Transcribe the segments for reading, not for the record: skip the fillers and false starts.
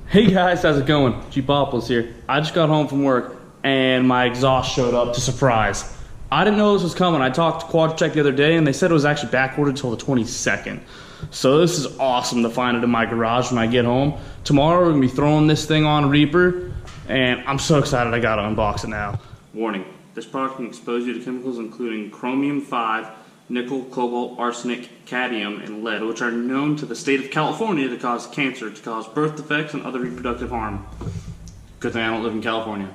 Hey guys, how's it going? Jeepopolis here. I just got home from work and my exhaust showed up to surprise. I didn't know this was coming. I talked to QuadCheck the other day and they said it was actually backordered until the 22nd. So this is awesome to find it in my garage when I get home. Tomorrow we're gonna be throwing this thing on Reaper and I'm so excited I gotta unbox it now. Warning, this product can expose you to chemicals including chromium-5, nickel, cobalt, arsenic, cadmium, and lead, which are known to the state of California to cause cancer, to cause birth defects, and other reproductive harm. Good thing I don't live in California.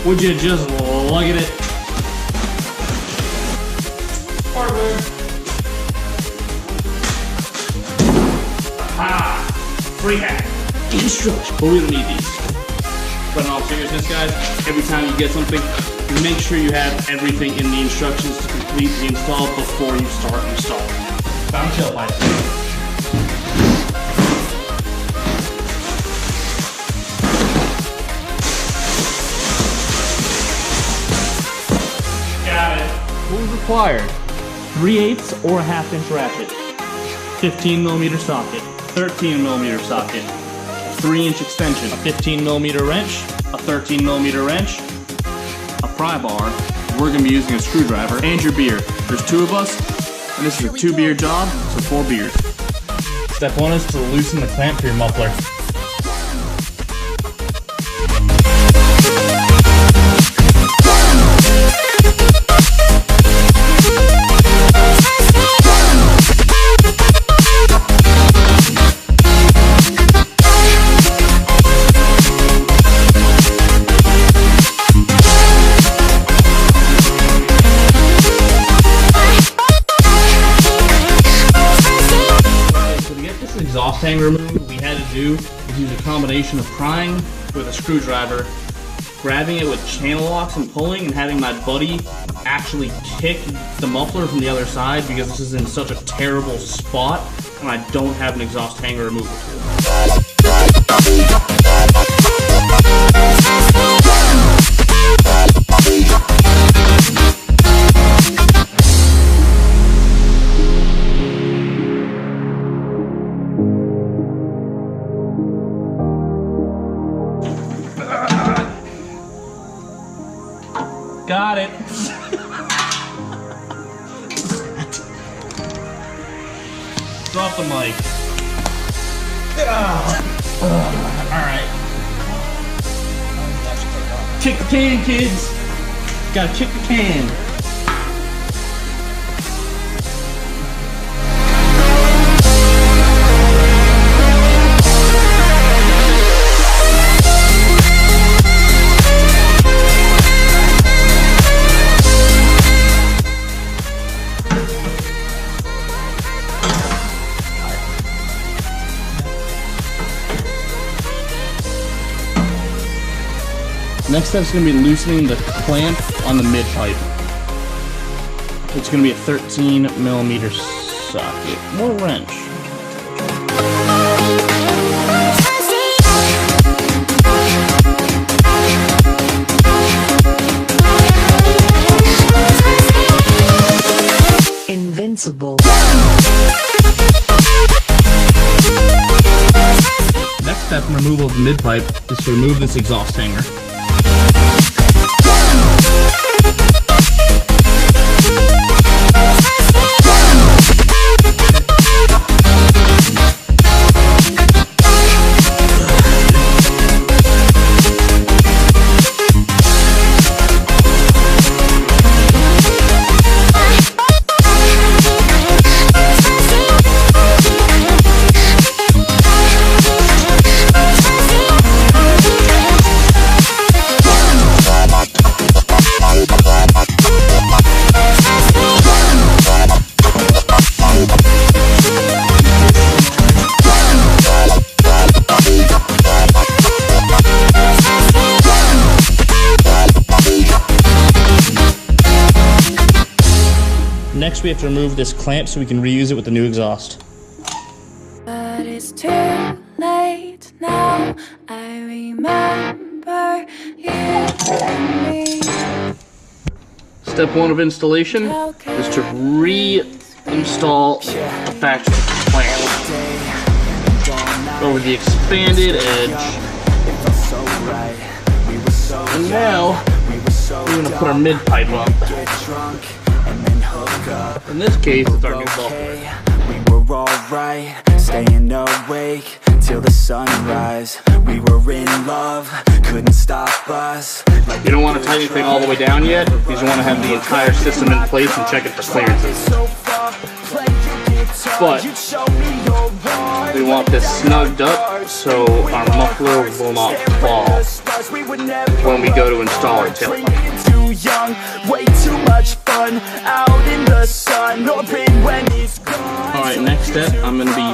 Would you just look at it? Hardware. Free hack. Instructions. But we don't need these. But in all seriousness, guys, every time you get something, make sure you have everything in the instructions to complete the install before you start installing. Bounce chill light. Tools required: 3/8 or a 1/2 inch ratchet, 15mm socket, 13mm socket, 3-inch extension, a 15mm wrench, a 13mm wrench, a pry bar. We're going to be using a screwdriver, and your beer. There's 2 of us, and this is a 2-beer job, so 4 beers. Step 1 is to loosen the clamp for your muffler. Exhaust hanger removal, what we had to do is use a combination of prying with a screwdriver, grabbing it with channel locks and pulling, and having my buddy actually kick the muffler from the other side because this is in such a terrible spot and I don't have an exhaust hanger removal tool. Got it. Drop the mic. Alright. Kick the can, kids. Gotta kick the can. Next step is going to be loosening the clamp on the mid pipe. It's going to be a 13mm socket or wrench. Invincible. Next step in removal of the mid pipe is to remove this exhaust hanger. Next we have to remove this clamp so we can reuse it with the new exhaust. I But it's too late now. I remember you and me. Step 1 of installation is to reinstall the factory clamp over the expanded edge. And now we're going to put our mid pipe up. In this case, it's our new muffler. We were alright, staying awake till the sunrise. We were in love, couldn't stop us. You don't want to tighten anything all the way down yet, because you want to have the entire system in place and check it for clearances. But we want this snugged up so our muffler will not fall when we go to install our tailpipe. Way too much fun out in the sun, when it's gone. Alright, next step, I'm going to be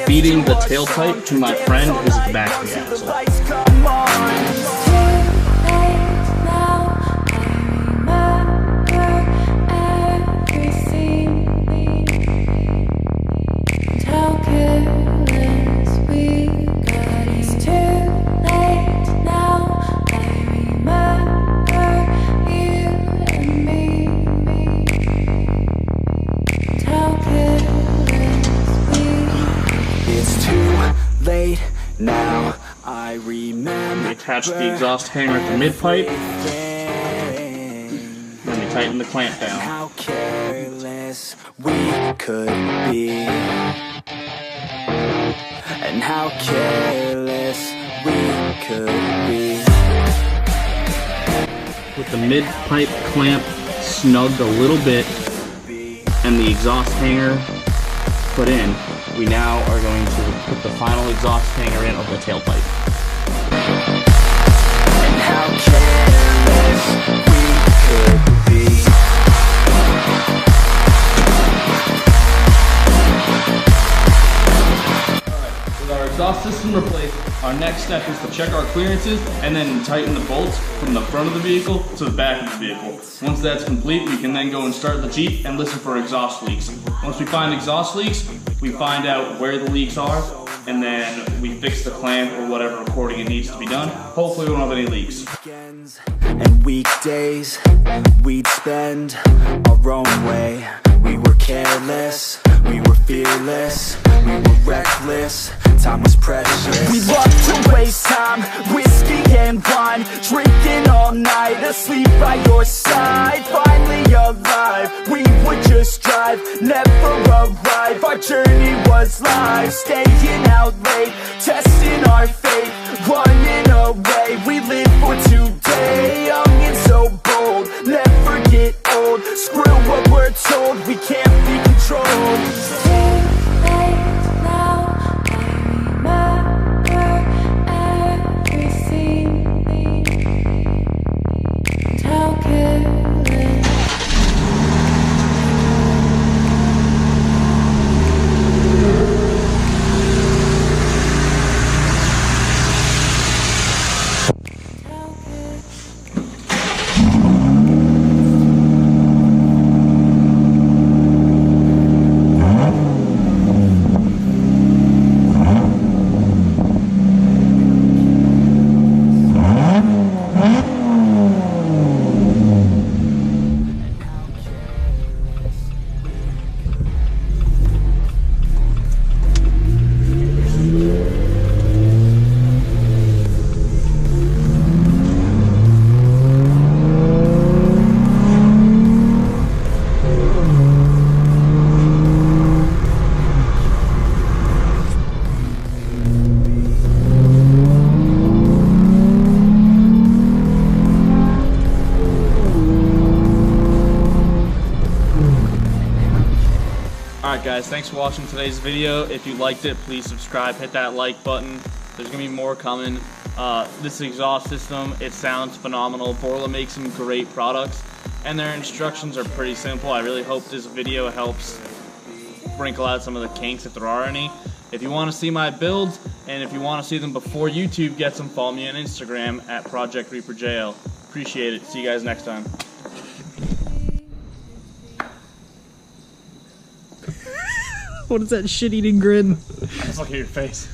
feeding the tailpipe to my friend who's at the back of the axle. Now I remember. We attach the exhaust hanger at the mid pipe, then we tighten the clamp down. How careless we could be, and how careless we could be. With the mid pipe clamp snugged a little bit and the exhaust hanger put in, we now are going to put the final exhaust hanger in over the tailpipe. And how careless we could be. With our exhaust system replaced, our next step is to check our clearances and then tighten the bolts from the front of the vehicle to the back of the vehicle. Once that's complete, we can then go and start the Jeep and listen for exhaust leaks. Once we find exhaust leaks, we find out where the leaks are, and then we fix the clamp or whatever according it needs to be done. Hopefully we don't have any leaks. And weekdays we'd spend our own way. We were careless, we were fearless, we were reckless. Time was precious. We loved to waste time, whiskey and wine, drinking all night, asleep by your side. Finally alive, we would just drive, never arrive. Our journey was live, staying out late, testing our fate, running away. We live for today, young and so bold, never get old. Screw what we're told, we can't be controlled. Alright guys, thanks for watching today's video. If you liked it, please subscribe, hit that like button. There's going to be more coming. This exhaust system, it sounds phenomenal. Borla makes some great products, and their instructions are pretty simple. I really hope this video helps sprinkle out some of the kinks if there are any. If you want to see my builds, and if you want to see them before YouTube gets them, follow me on Instagram at Project Reaper Jl. Appreciate it. See you guys next time. What is that shit-eating grin? Just look at your face.